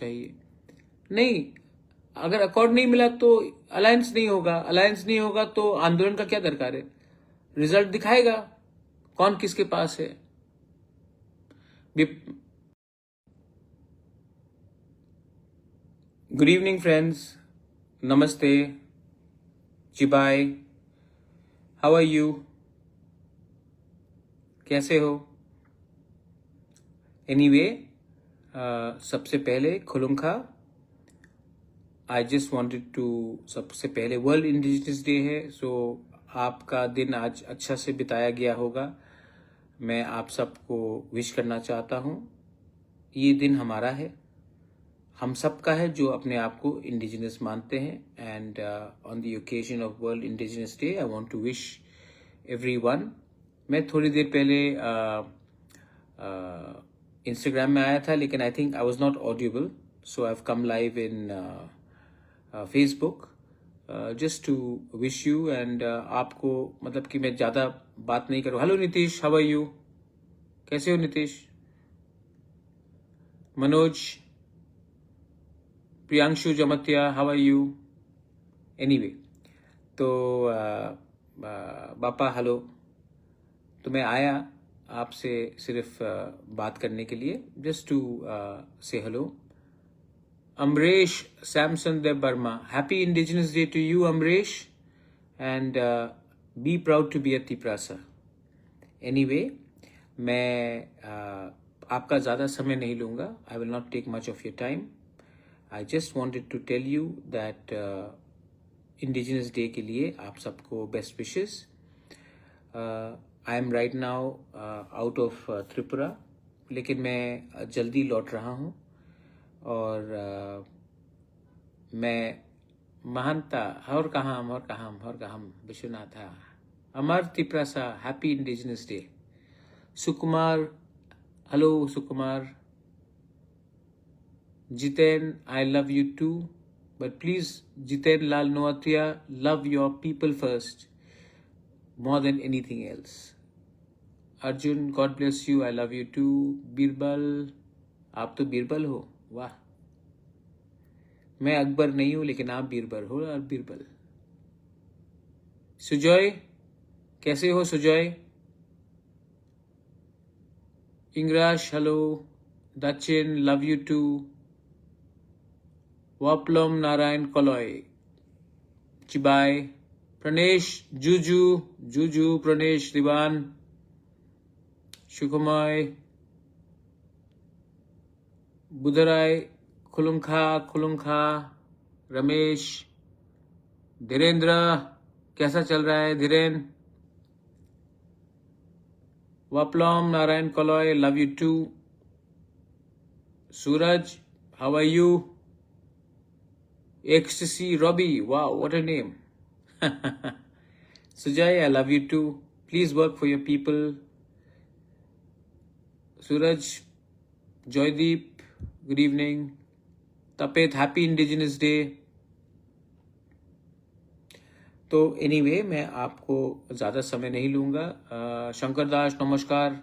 चाहिए। नहीं, अगर अकॉर्ड नहीं मिला तो अलायंस नहीं होगा, अलायंस नहीं होगा तो आंदोलन का क्या दरकार है? रिजल्ट दिखाएगा कौन किसके पास है। गुड इवनिंग फ्रेंड्स, नमस्ते, चिबाय, हाउ आर यू, कैसे हो? एनीवे, सबसे पहले खुलुमखा। आई जस्ट वांटेड टू, सबसे पहले वर्ल्ड इंडिजिनस डे है, सो आपका दिन आज अच्छा से बिताया गया होगा। मैं आप सबको विश करना चाहता हूँ। ये दिन हमारा है, हम सबका है जो अपने आप को इंडिजिनस मानते हैं। And on the occasion of world indigenous day I want to wish everyone. मैं थोड़ी देर पहले इंस्टाग्राम में आया था, लेकिन I think I was not audible, so I have come live in Facebook just to wish you. And आपको मतलब कि मैं ज़्यादा बात नहीं करूँ। Hello Nitish, how are you, कैसे हो Nitish? Manoj, Priyanshu Jamatia, how are you? Anyway, तो बापा हेलो। तो मैं आया आपसे सिर्फ बात करने के लिए, just to say hello. Amrish Samson Debbarma, happy indigenous day to you Amrish, and be proud to be a Tiprasa. Anyway, मैं आपका ज़्यादा समय नहीं लूँगा, I will not take much of your time. I just wanted to tell you that indigenous day के लिए आप सबको best wishes. I am right now out of Tripura, लेकिन मैं जल्दी लौट रहा हूँ। और मैं महंता और कहाँ Vishwanath Amar Tiprasa, happy indigenous day. Sukumar, hello Sukumar. Jiten, I love you too, but please Jiten Lal Noatia, love your people first more than anything else. Arjun, God bless you, I love you too. Birbal, आप तो बीरबल हो, वाह। मैं अकबर नहीं हूं, लेकिन आप बीरबल हो। और बीरबल, सुजॉय, कैसे हो Sujoy? Ingrash, hello. Dachin, love you too. Waplam Narayan Kaloy, Chibay, Pranesh, Juju Pranesh Diwan, Sukhamay, Budhrai, Khulumkha, Ramesh, Dhirendra, कैसा चल रहा है Dhirendra? Waplam Narayan Kaloy, love you too. Suraj, how are you? एक्ससी Robbie, wow, what a name. Sujay, I love you too. Please work for your people. Suraj, Joydeep, good evening. Tapet, happy Indigenous Day. तो anyway, मैं आपको ज़्यादा समय नहीं लूँगा। शंकर दास, नमस्कार।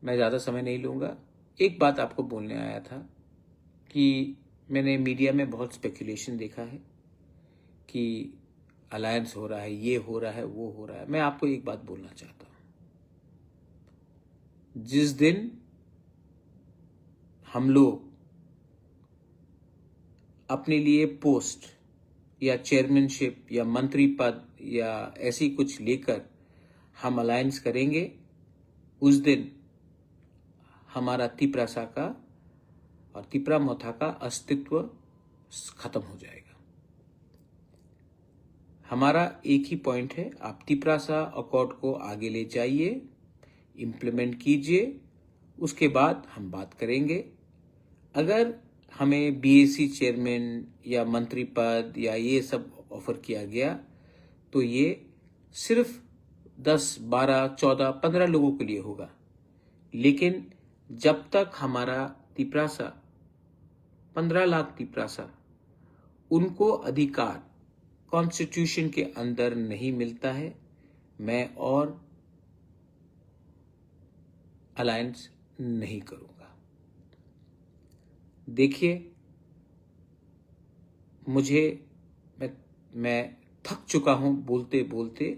मैं ज़्यादा समय नहीं लूँगा। एक बात आपको बोलने आया था कि मैंने मीडिया में बहुत स्पेकुलेशन देखा है कि अलायंस हो रहा है, ये हो रहा है, वो हो रहा है। मैं आपको एक बात बोलना चाहता हूं, जिस दिन हम लोग अपने लिए पोस्ट या चेयरमैनशिप या मंत्री पद या ऐसी कुछ लेकर हम अलायंस करेंगे, उस दिन हमारा तिपरासा का और तिपरा मोथा का अस्तित्व खत्म हो जाएगा। हमारा एक ही पॉइंट है, आप तिपरासा अकॉर्ड को आगे ले जाइए, इम्प्लीमेंट कीजिए, उसके बाद हम बात करेंगे। अगर हमें बीएसी चेयरमैन या मंत्री पद या ये सब ऑफर किया गया तो ये सिर्फ 10, 12, 14, 15 लोगों के लिए होगा। लेकिन जब तक हमारा तिपरासा 15 लाख तिपरासा उनको अधिकार कॉन्स्टिट्यूशन के अंदर नहीं मिलता है, मैं और अलायंस नहीं करूंगा। देखिए, मैं थक चुका हूं बोलते बोलते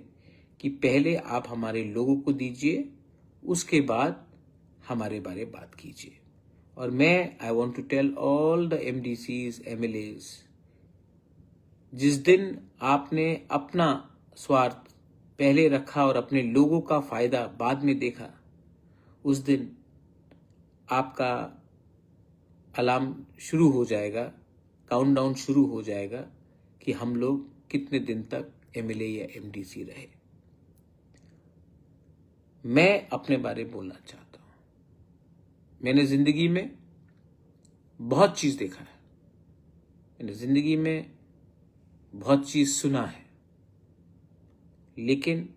कि पहले आप हमारे लोगों को दीजिए, उसके बाद हमारे बारे बात कीजिए। और मैं I want to tell all the MDCs, MLAs, जिस दिन आपने अपना स्वार्थ पहले रखा और अपने लोगों का फायदा बाद में देखा, उस दिन आपका अलार्म शुरू हो जाएगा, काउंटडाउन शुरू हो जाएगा कि हम लोग कितने दिन तक MLA या MDC रहे। मैं अपने बारे में बोलना चाहता हूं। मैंने जिंदगी में बहुत चीज देखा है, मैंने जिंदगी में बहुत चीज सुना है, लेकिन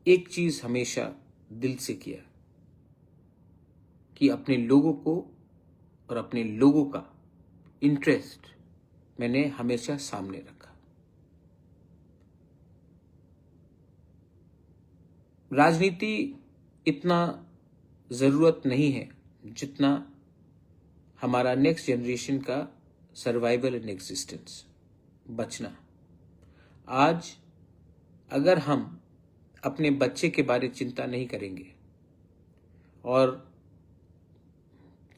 एक चीज हमेशा दिल से किया कि अपने लोगों को और अपने लोगों का इंटरेस्ट मैंने हमेशा सामने रखा। राजनीति इतना जरूरत नहीं है जितना हमारा नेक्स्ट जनरेशन का सर्वाइवल एंड एग्जिस्टेंस, बचना। आज अगर हम अपने बच्चे के बारे चिंता नहीं करेंगे और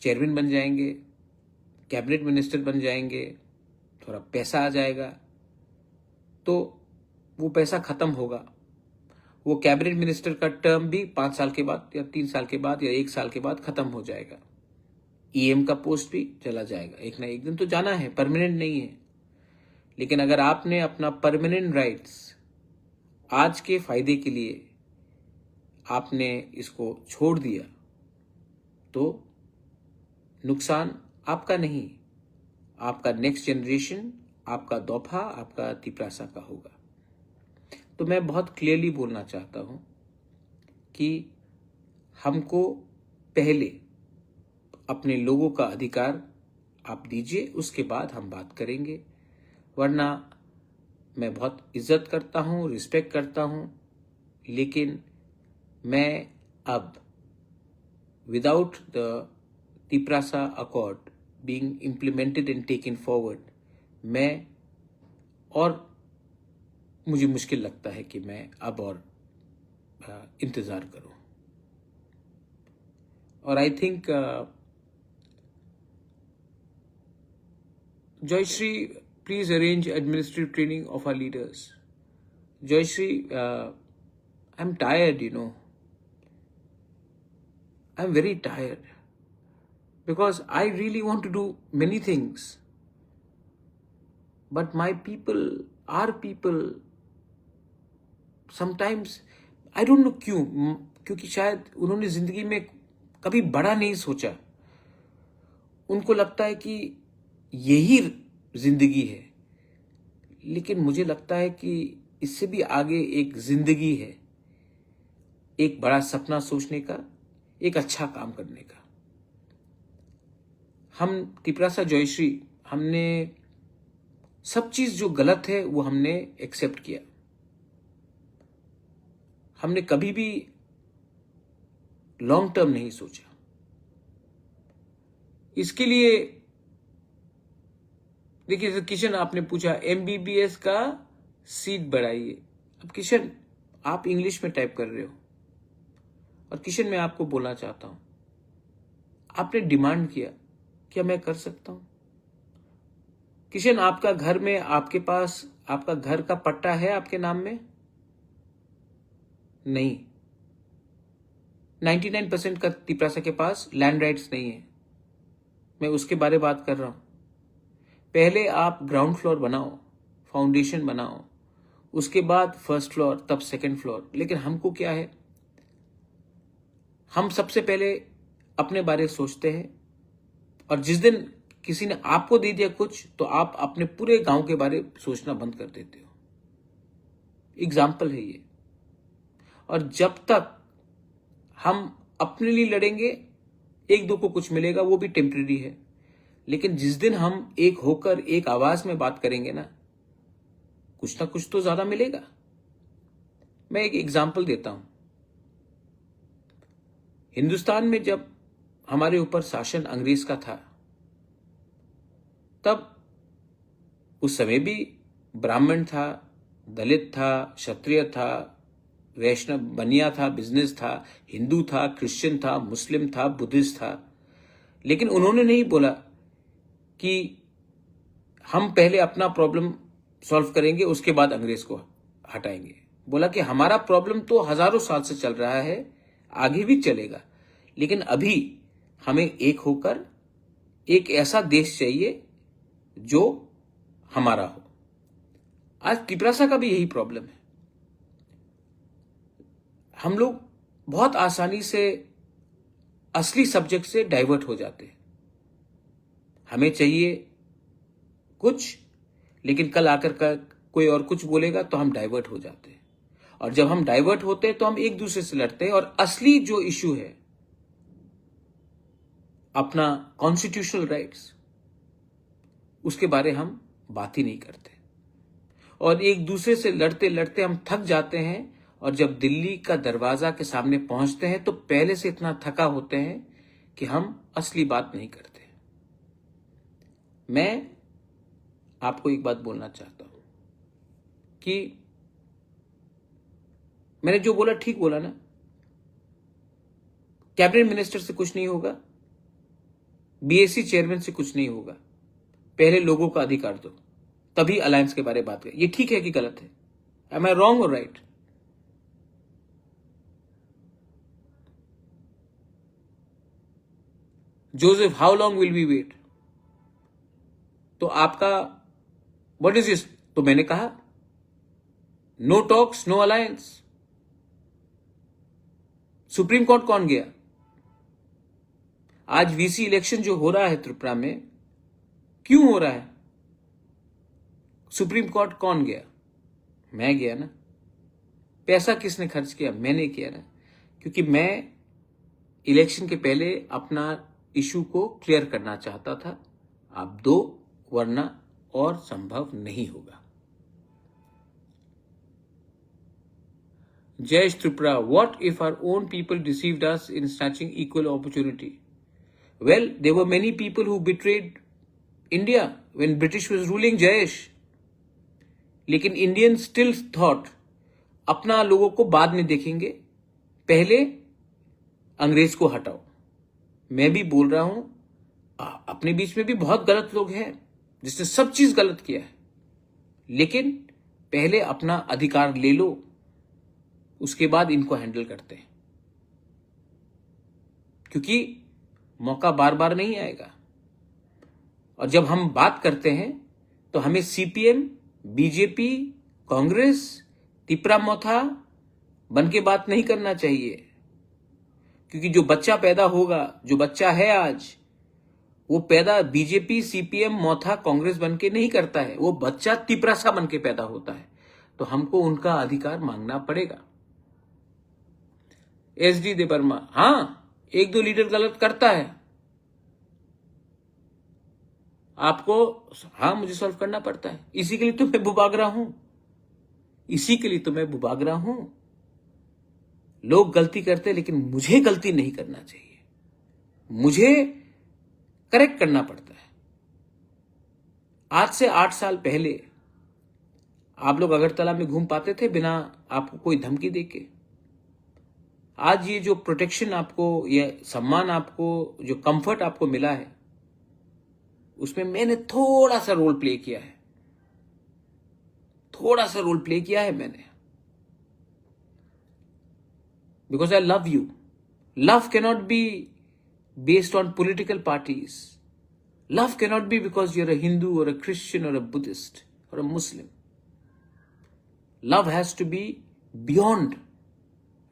चेयरमैन बन जाएंगे, कैबिनेट मिनिस्टर बन जाएंगे, थोड़ा पैसा आ जाएगा, तो वो पैसा खत्म होगा। वो कैबिनेट मिनिस्टर का टर्म भी 5 साल के बाद या 3 साल के बाद या 1 साल के बाद खत्म हो जाएगा। EM का पोस्ट भी चला जाएगा, एक ना एक दिन तो जाना है, परमानेंट नहीं है। लेकिन अगर आपने अपना परमानेंट राइट्स आज के फायदे के लिए आपने इसको छोड़ दिया, तो नुकसान आपका नहीं, आपका नेक्स्ट जनरेशन, आपका दोफा, आपका तिपरासा का होगा। तो मैं बहुत क्लियरली बोलना चाहता हूं कि हमको पहले अपने लोगों का अधिकार आप दीजिए, उसके बाद हम बात करेंगे। वरना मैं बहुत इज्जत करता हूं, रिस्पेक्ट करता हूं, लेकिन मैं अब without the Tiprasa accord being implemented and taken forward, मुझे मुश्किल लगता है कि मैं अब और इंतजार करूं। और I think Jayashree, please arrange administrative training of our leaders. Jayashree, I am tired, I am very tired, because I really want to do many things, but my people, our people, sometimes I don't know क्योंकि शायद उन्होंने जिंदगी में कभी बड़ा नहीं सोचा। उनको लगता है कि यही जिंदगी है, लेकिन मुझे लगता है कि इससे भी आगे एक जिंदगी है, एक बड़ा सपना सोचने का, एक अच्छा काम करने का। हम तिपरासा जयश्री, हमने सब चीज जो गलत है वो हमने एक्सेप्ट किया। हमने कभी भी लॉन्ग टर्म नहीं सोचा। इसके लिए देखिए, तो किशन आपने पूछा MBBS का सीट बढ़ाइए। अब किशन, आप इंग्लिश में टाइप कर रहे हो, और किशन मैं आपको बोलना चाहता हूं, आपने डिमांड किया, क्या मैं कर सकता हूं? किशन, आपका घर में, आपके पास आपका घर का पट्टा है आपके नाम में? नहीं। 99% का तिपरासा के पास लैंड राइट्स नहीं है। मैं उसके बारे में बात कर रहा हूं। पहले आप ग्राउंड फ्लोर बनाओ, फाउंडेशन बनाओ, उसके बाद फर्स्ट फ्लोर, तब सेकंड फ्लोर। लेकिन हमको क्या है, हम सबसे पहले अपने बारे में सोचते हैं, और जिस दिन किसी ने आपको दे दिया कुछ, तो आप अपने पूरे गांव के बारे में सोचना बंद कर देते हो। एग्जाम्पल है ये। और जब तक हम अपने लिए लड़ेंगे, एक दो को कुछ मिलेगा, वो भी टेम्परेरी है। लेकिन जिस दिन हम एक होकर एक आवाज में बात करेंगे ना कुछ तो ज्यादा मिलेगा। मैं एक एग्जाम्पल देता हूं। हिंदुस्तान में जब हमारे ऊपर शासन अंग्रेज का था, तब उस समय भी ब्राह्मण था, दलित था, क्षत्रिय था, वैष्णव बनिया था, बिजनेस था, हिंदू था, क्रिश्चियन था, मुस्लिम था, बुद्धिस्ट था। लेकिन उन्होंने नहीं बोला कि हम पहले अपना प्रॉब्लम सॉल्व करेंगे, उसके बाद अंग्रेज को हटाएंगे। बोला कि हमारा प्रॉब्लम तो हजारों साल से चल रहा है, आगे भी चलेगा, लेकिन अभी हमें एक होकर एक ऐसा देश चाहिए जो हमारा हो। आज त्रिपुरा का भी यही प्रॉब्लम है। हम लोग बहुत आसानी से असली सब्जेक्ट से डाइवर्ट हो जाते हैं। हमें चाहिए कुछ, लेकिन कल आकर का कोई और कुछ बोलेगा तो हम डाइवर्ट हो जाते हैं, और जब हम डाइवर्ट होते हैं तो हम एक दूसरे से लड़ते हैं, और असली जो इशू है अपना कॉन्स्टिट्यूशनल राइट्स, उसके बारे हम बात ही नहीं करते, और एक दूसरे से लड़ते लड़ते हम थक जाते हैं, और जब दिल्ली का दरवाजा के सामने पहुंचते हैं तो पहले से इतना थका होते हैं कि हम असली बात नहीं करते। मैं आपको एक बात बोलना चाहता हूं कि मैंने जो बोला ठीक बोला ना। कैबिनेट मिनिस्टर से कुछ नहीं होगा, बीएससी चेयरमैन से कुछ नहीं होगा, पहले लोगों का अधिकार दो, तभी अलायंस के बारे में बात करें। ये ठीक है कि गलत है? एम आई रॉन्ग और right? Joseph, how long will we wait? तो आपका व्हाट इज दिस? तो मैंने कहा no talks, no alliance. Supreme court कौन गया? आज वीसी इलेक्शन जो हो रहा है त्रिपुरा में, क्यों हो रहा है? सुप्रीम कोर्ट कौन गया? मैं गया ना। पैसा किसने खर्च किया? मैंने किया ना, क्योंकि मैं इलेक्शन के पहले अपना इशू को क्लियर करना चाहता था। आप दो, वरना और संभव नहीं होगा। Jaish Tripura, what if our own people deceived us in snatching equal opportunity? Well, there were many people who betrayed India when British was ruling, Jaish. लेकिन इंडियन स्टिल थॉट अपना लोगों को बाद में देखेंगे, पहले अंग्रेज को हटाओ। मैं भी बोल रहा हूं, अपने बीच में भी बहुत गलत लोग हैं जिसने सब चीज गलत किया है, लेकिन पहले अपना अधिकार ले लो, उसके बाद इनको हैंडल करते हैं, क्योंकि मौका बार बार नहीं आएगा। और जब हम बात करते हैं तो हमें सीपीएम, बीजेपी, कांग्रेस, त्रिपुरा मोथा बन के बात नहीं करना चाहिए, क्योंकि जो बच्चा पैदा होगा, जो बच्चा है आज, वो पैदा बीजेपी, सीपीएम, मोथा, कांग्रेस बन के नहीं करता है, वो बच्चा त्रिपुरा बन के पैदा होता है। तो हमको उनका अधिकार मांगना पड़ेगा। एसडी देबर्मा, हां, एक दो लीडर गलत करता है, आपको हां मुझे सॉल्व करना पड़ता है। इसी के लिए तो मैं बुबागरा हूं, इसी के लिए तो मैं बुबागरा हूं। लोग गलती करते हैं, लेकिन मुझे गलती नहीं करना चाहिए, मुझे करेक्ट करना पड़ता है। आज से 8 साल पहले आप लोग अगरतला में घूम पाते थे बिना आपको कोई धमकी देके? आज ये जो प्रोटेक्शन आपको, ये सम्मान आपको, जो कंफर्ट आपको मिला है, उसमें मैंने थोड़ा सा रोल प्ले किया है, थोड़ा सा रोल प्ले किया है मैंने, because I love you. Love cannot be based on political parties. Love cannot be because you're a Hindu or a Christian or a Buddhist or a Muslim. Love has to be beyond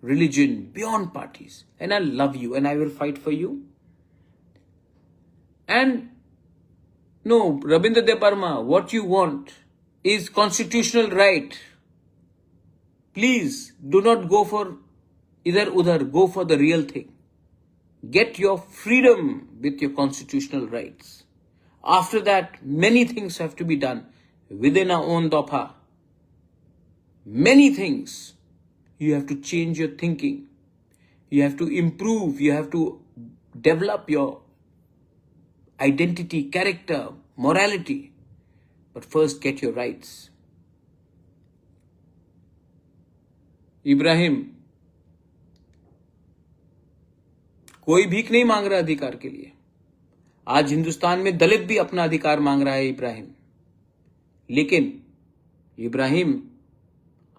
religion, beyond parties. And I love you and I will fight for you. And no, Rabindra Debarma, what you want is constitutional right. Please do not go for idhar udhar, go for the real thing. Get your freedom with your constitutional rights. After that, many things have to be done within our own Dopha. Many things. You have to change your thinking. You have to improve. You have to develop your identity, character, morality. But first get your rights. Ibrahim कोई भीख नहीं मांग रहा अधिकार के लिए। आज हिंदुस्तान में दलित भी अपना अधिकार मांग रहा है इब्राहिम। लेकिन इब्राहिम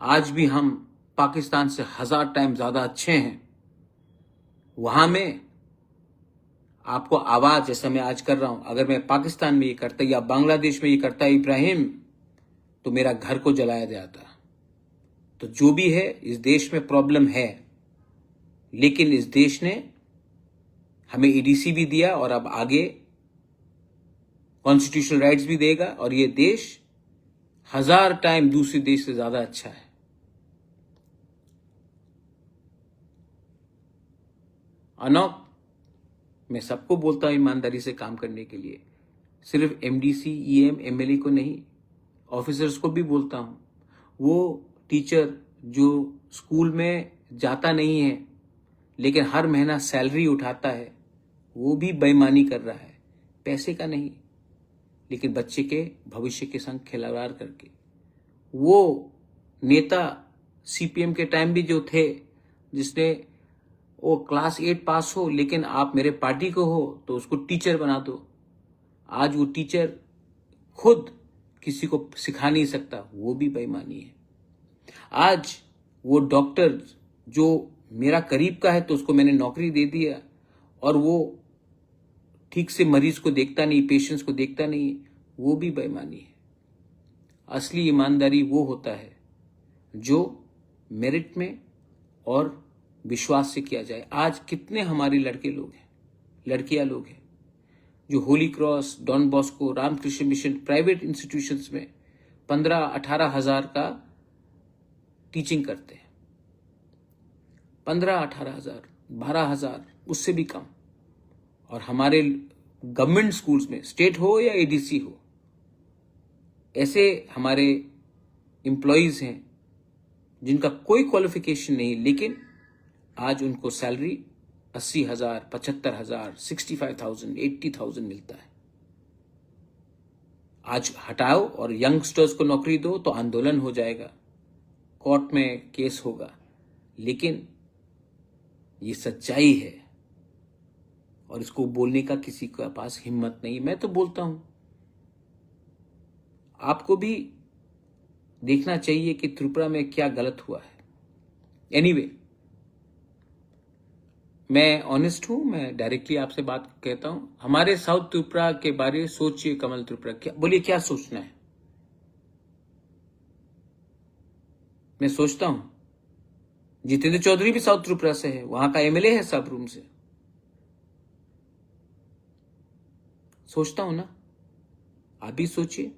आज भी हम पाकिस्तान से 1000 टाइम ज्यादा अच्छे हैं। वहां में आपको आवाज जैसा मैं आज कर रहा हूं, अगर मैं पाकिस्तान में ये करता या बांग्लादेश में ये करता इब्राहिम, तो मेरा घर को जलाया जाता। तो जो भी है, इस देश में प्रॉब्लम है, लेकिन इस देश ने हमें ईडीसी भी दिया और अब आगे कॉन्स्टिट्यूशनल राइट्स भी देगा, और ये देश 1000 टाइम दूसरे देश से ज्यादा अच्छा है। अनोख, मैं सबको बोलता हूं ईमानदारी से काम करने के लिए, सिर्फ एमडीसी, ईएम, एमएलए को नहीं, ऑफिसर्स को भी बोलता हूं। वो टीचर जो स्कूल में जाता नहीं है लेकिन हर महीना सैलरी उठाता है, वो भी बेईमानी कर रहा है, पैसे का नहीं, लेकिन बच्चे के भविष्य के संग खिलवाड़ करके। वो नेता सीपीएम के टाइम भी जो थे, जिसने वो क्लास 8 पास हो लेकिन आप मेरे पार्टी को हो तो उसको टीचर बना दो। आज वो टीचर खुद किसी को सिखा नहीं सकता, वो भी बेईमानी है। आज वो डॉक्टर जो मेरा करीब का है तो उसको मैंने नौकरी दे दिया, और वो ठीक से मरीज को देखता नहीं, पेशेंट्स को देखता नहीं, वो भी बेईमानी है। असली ईमानदारी वो होता है जो मेरिट में और विश्वास से किया जाए। आज कितने हमारे लड़के लोग हैं, लड़कियां लोग हैं, जो Holy Cross, Don Bosco, Ramakrishna Mission, private institutions में 15-18 हजार का टीचिंग करते हैं। 15-18 हजार, 12 हजार, उससे भी कम। और हमारे गवर्नमेंट स्कूल्स में, स्टेट हो या एडीसी हो, ऐसे हमारे एम्प्लॉयज हैं जिनका कोई क्वालिफिकेशन नहीं, लेकिन आज उनको सैलरी 80,000, 75,000, 65,000, 80,000 मिलता है। आज हटाओ और यंगस्टर्स को नौकरी दो तो आंदोलन हो जाएगा, कोर्ट में केस होगा, लेकिन ये सच्चाई है और इसको बोलने का किसी के पास हिम्मत नहीं। मैं तो बोलता हूं, आपको भी देखना चाहिए कि त्रिपुरा में क्या गलत हुआ है। एनीवे, मैं ऑनेस्ट हूं, मैं डायरेक्टली आपसे बात कहता हूं। हमारे साउथ त्रिपुरा के बारे सोचिए, कमल त्रिपुरा, क्या बोलिए, क्या सोचना है। मैं सोचता हूं जितेंद्र चौधरी भी साउथ त्रिपुरा से है, वहां का एमएलए है सब रूम से। सोचता हूं ना, आप भी सोचिए।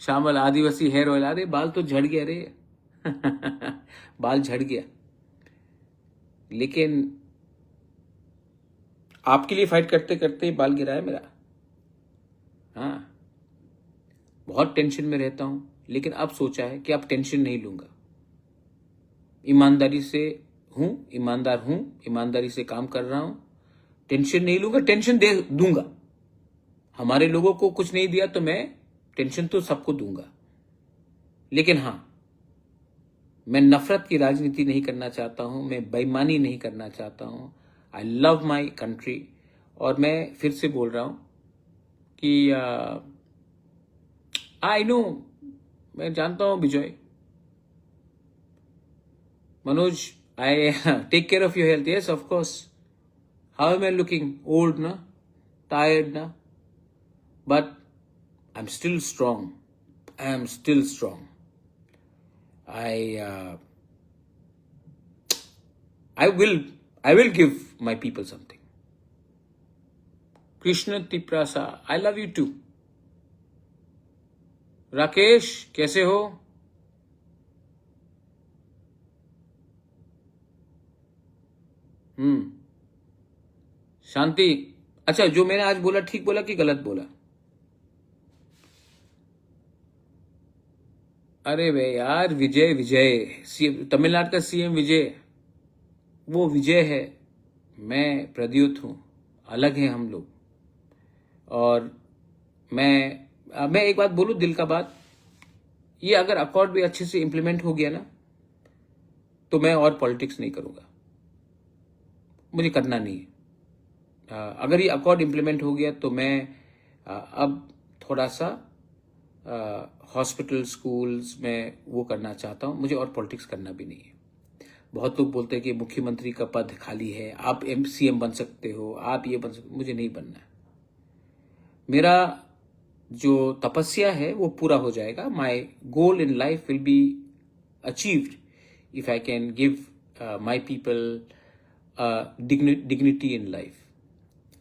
श्यामल आदिवासी हेयर ऑयल, अरे बाल तो झड़ गया रे बाल झड़ गया, लेकिन आपके लिए फाइट करते करते बाल गिरा है मेरा। हाँ, बहुत टेंशन में रहता हूं, लेकिन अब सोचा है कि अब टेंशन नहीं लूंगा। ईमानदारी से हूं, ईमानदार हूं, ईमानदारी से काम कर रहा हूं, टेंशन नहीं लूंगा। टेंशन दे दूंगा, हमारे लोगों को कुछ नहीं दिया तो मैं टेंशन तो सबको दूंगा, लेकिन हां, मैं नफरत की राजनीति नहीं करना चाहता हूं, मैं बेईमानी नहीं करना चाहता हूं। I love my country. और मैं फिर से बोल रहा हूं कि आई नो, मैं जानता हूं Vijay, Manoj, I take care of your health. Yes, of course. How am I looking? Old ना, टायर्ड ना, but I'm still strong. I am still strong. I will give my people something. Krishna Tiprasa, I love you too. Rakesh, कैसे हो? शांति, अच्छा, जो मैंने आज बोला ठीक बोला कि गलत बोला? अरे वे यार, विजय विजय तमिलनाडु का सीएम विजय, वो विजय है, मैं प्रद्युत हूं, अलग है हम लोग। और मैं एक बात बोलूं, दिल का बात, ये अगर अकॉर्ड भी अच्छे से इंप्लीमेंट हो गया ना, तो मैं और पॉलिटिक्स नहीं करूंगा, मुझे करना नहीं है। अगर ये अकॉर्ड इंप्लीमेंट हो गया तो मैं अब थोड़ा सा हॉस्पिटल स्कूल्स में वो करना चाहता हूं, मुझे और पॉलिटिक्स करना भी नहीं है। बहुत लोग बोलते हैं कि मुख्यमंत्री का पद खाली है, आप सीएम बन सकते हो, आप ये बन सकते, मुझे नहीं बनना है। मेरा जो तपस्या है वो पूरा हो जाएगा। My goal in life will be achieved if I can give my people dignity in life.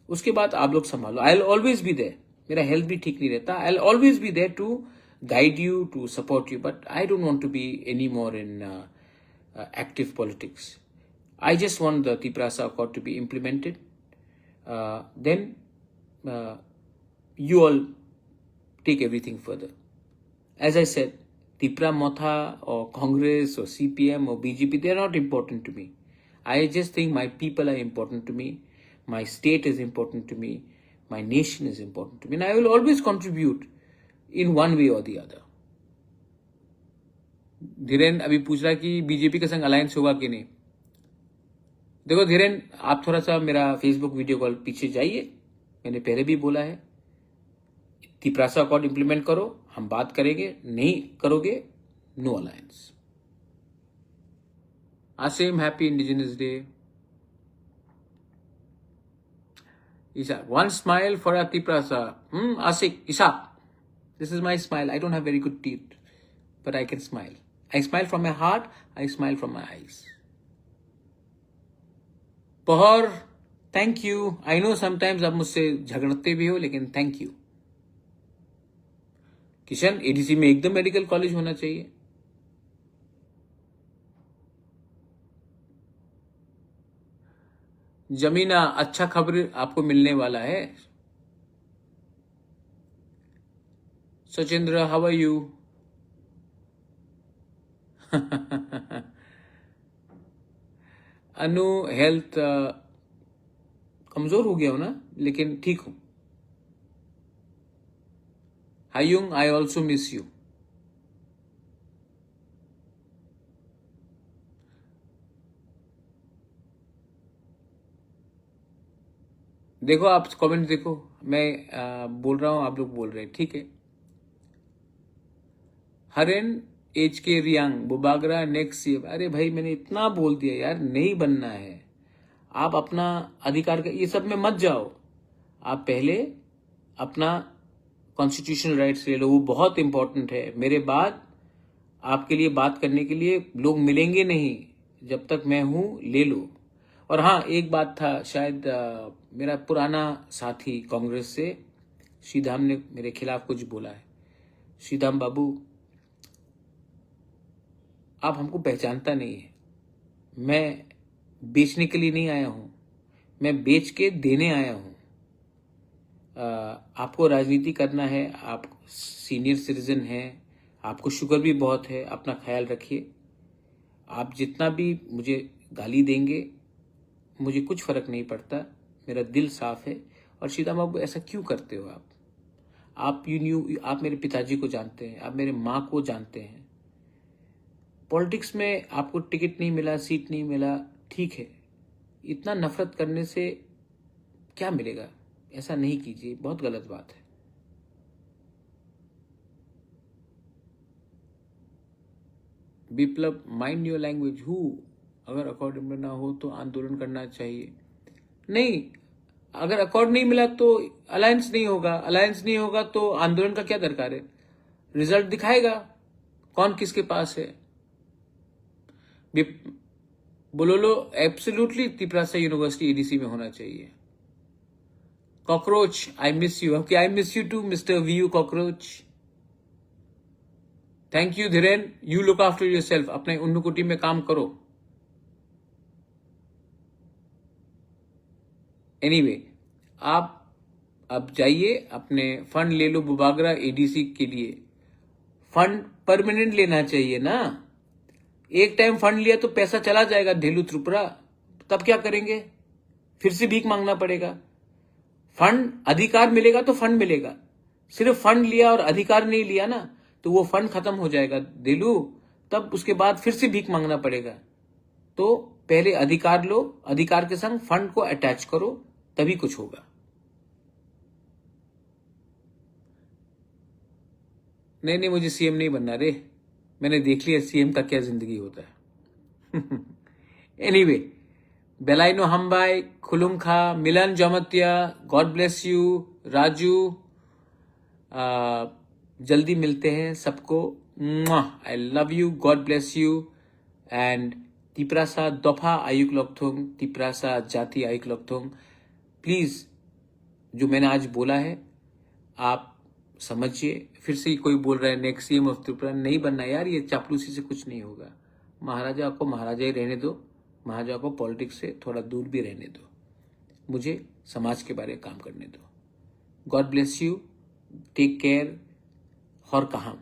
उसके बाद आप लोग संभालो, I will always be there. मेरा हेल्थ भी ठीक नहीं रहता, I will always be there to guide you, to support you, but I don't want to be any more in active politics. I just want the Tiprasa Accord to be implemented. Then you all take everything further. As I said, Tipra Motha or Congress or CPM or BJP, they are not important to me. I just think my people are important to me. My state is important to me. My nation is important to me. And I will always contribute in one way or the other. Dhiren अभी पूछ रहा है कि BJP के संग alliance होगा कि नहीं। देखो धीरेन, आप थोड़ा सा मेरा फेसबुक वीडियो कॉल पीछे जाइए, मैंने पहले भी बोला है, तिप्रासा अकॉर्ड इंप्लीमेंट करो, हम बात करेंगे, नहीं करोगे no alliance. Asim, happy indigenous day. Isha, one smile for Tiprasa. Asik, Isha, this is my smile. I don't have very good teeth, but I can smile. I smile from my heart, I smile from my eyes. पहर, thank you. I know sometimes आप मुझसे झगड़ते भी हो, लेकिन thank you. Kishan, ADC में एकदम medical college होना चाहिए। जमीना, अच्छा खबर आपको मिलने वाला है। Sachindra, how are you? Anu, health कमजोर हो गया हो ना, लेकिन ठीक हूं। Hayung, I also miss you. देखो आप कमेंट देखो, मैं बोल रहा हूं, आप लोग बोल रहे हैं, ठीक है। हरेन, एच के रियांग, बुबागरा नेक्स्ट ईयर। अरे भाई, मैंने इतना बोल दिया यार, नहीं बनना है। आप अपना अधिकार का ये सब में मत जाओ, आप पहले अपना कॉन्स्टिट्यूशनल राइट्स ले लो, वो बहुत इंपॉर्टेंट है। मेरे बाद आपके लिए बात करने के लिए लोग मिलेंगे नहीं, जब तक मैं हूं ले लो। और हाँ, एक बात था, शायद मेरा पुराना साथी कांग्रेस से श्रीधाम ने मेरे खिलाफ कुछ बोला है। श्रीधाम बाबू, आप हमको पहचानता नहीं है। मैं बेचने के लिए नहीं आया हूं, मैं बेच के देने आया हूं। आपको राजनीति करना है, आप सीनियर सिटीजन हैं, आपको शुगर भी बहुत है, अपना ख्याल रखिए। आप जितना भी मुझे गाली देंगे, मुझे कुछ फर्क नहीं पड़ता, मेरा दिल साफ है। और सीधा बाबू, ऐसा क्यों करते हो आप? आप मेरे पिताजी को जानते हैं, आप मेरे माँ को जानते हैं। पॉलिटिक्स में आपको टिकट नहीं मिला, सीट नहीं मिला, ठीक है, इतना नफरत करने से क्या मिलेगा? ऐसा नहीं कीजिए, बहुत गलत बात है। विप्लव, माइंड योर लैंग्वेज। हु, अगर अकॉर्ड में ना हो तो आंदोलन करना चाहिए। नहीं, अगर अकॉर्ड नहीं मिला तो अलायंस नहीं होगा, अलायंस नहीं होगा तो आंदोलन का क्या दरकार है? रिजल्ट दिखाएगा कौन किसके पास है। बोलो, एब्सोल्युटली तिप्रासा यूनिवर्सिटी एडीसी में होना चाहिए। Cockroach, I miss you. Okay, I miss you too mister VU cockroach. Thank you Dhiren, you look after yourself, अपने उन्नकुटी में काम करो। एनीवे, आप अब जाइए, अपने फंड ले लो बुबागरा एडीसी के लिए। फंड परमानेंट लेना चाहिए ना। एक टाइम फंड लिया तो पैसा चला जाएगा ढेलू त्रिपुरा, तब क्या करेंगे? फिर से भीख मांगना पड़ेगा। फंड अधिकार मिलेगा तो फंड मिलेगा, सिर्फ फंड लिया और अधिकार नहीं लिया ना तो वो फंड खत्म हो जाएगा ढेलू, तब उसके बाद फिर से भीख मांगना पड़ेगा। तो पहले अधिकार लो, अधिकार के संग फंड को अटैच करो, तभी कुछ होगा। नहीं, मुझे सीएम नहीं बनना रे, मैंने देख लिया सीएम का क्या जिंदगी होता है। Anyway, Belaino Hambai, Khulumkha, Milan Jamatia, god bless you, Raju, जल्दी मिलते हैं सबको। I love you, god bless you. And Tiprasa दफा आयुक लॉकथोंग, तिप्रासा जाति आयुक लॉकथोंग। प्लीज जो मैंने आज बोला है आप समझिए। फिर से कोई बोल रहा है नेक्स्ट सीएम ऑफ त्रिपुरा, नहीं बनना यार, ये चापलूसी से कुछ नहीं होगा। महाराजा को महाराजा ही रहने दो, महाराजा को पॉलिटिक्स से थोड़ा दूर भी रहने दो, मुझे समाज के बारे में काम करने दो। God bless you, take care, और कहा